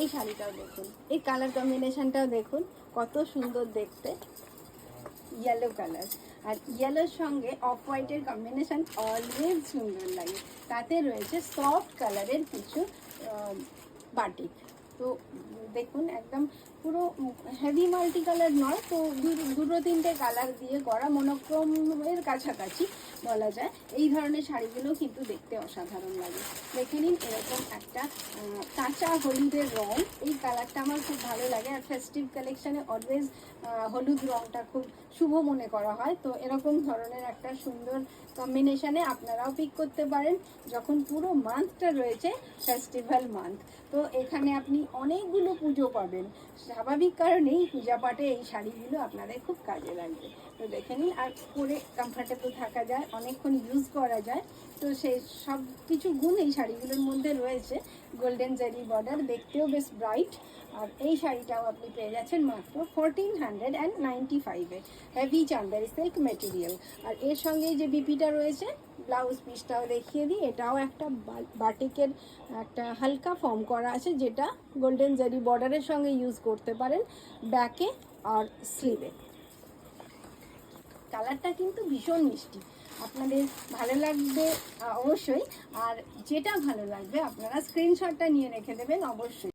এই শাড়িটাও দেখুন, এই কালার কম্বিনেশনটাও দেখুন কত সুন্দর দেখতে, ইয়েলো কালার। আর ইয়েলোর সঙ্গে অফ হোয়াইটের কম্বিনেশন অলওয়েজ সুন্দর লাগে। তাতে রয়েছে সফট কালারের কিছু বাটিক। তো দেখুন একদম পুরো হেভি মাল্টি কালার নয়, তো দুটো তিনটে কালার দিয়ে করা, মনোক্রমের কাছাকাছি বলা যায়। এই ধরনের শাড়িগুলো কিন্তু দেখতে অসাধারণ লাগে। দেখে নিন, এরকম একটা কাঁচা হলুদের রং, এই কালারটা আমার খুব ভালো লাগে। আর ফেস্টিভ কালেকশানে অলওয়েজ হলুদ রংটা খুব শুভ মনে করা হয়। তো এরকম ধরনের একটা সুন্দর কম্বিনেশানে আপনারাও পিক করতে পারেন, যখন পুরো মান্থটা রয়েছে ফেস্টিভ্যাল মান্থ। তো এখানে আপনি অনেকগুলো পুজো পাবেন, স্বাভাবিক কারণেই পূজা পাঠে এই শাড়িগুলো আপনাদের খুব কাজে লাগবে। তো দেখে নিন, আর পরে কমফর্টেবল থাকা যায়, অনেকক্ষণ ইউজ করা যায়। তো সেই সব কিছু গুণ এই শাড়িগুলোর মধ্যে রয়েছে। গোল্ডেন জারি বর্ডার, দেখতেও বেশ ব্রাইট। আর এই শাড়িটাও আপনি পেয়ে যাচ্ছেন মাত্র 1495-এ, হেভি চান্দারি সিল্ক মেটেরিয়াল। আর এর সঙ্গে যে বিপিটা রয়েছে, ব্লাউজ পিসটাও দেখিয়ে দিই। এটাও একটা বাটিকের একটা হালকা ফর্ম করা আছে, যেটা গোল্ডেন জারি বর্ডারের সঙ্গে ইউজ করতে পারেন ব্যাকে আর স্লিভে। কালারটা কিন্তু ভীষণ মিষ্টি, আপনাদের ভালো লাগবে অবশ্যই। আর যেটা ভালো লাগবে আপনারা স্ক্রিনশটটা নিয়ে রেখে দেবেন অবশ্যই।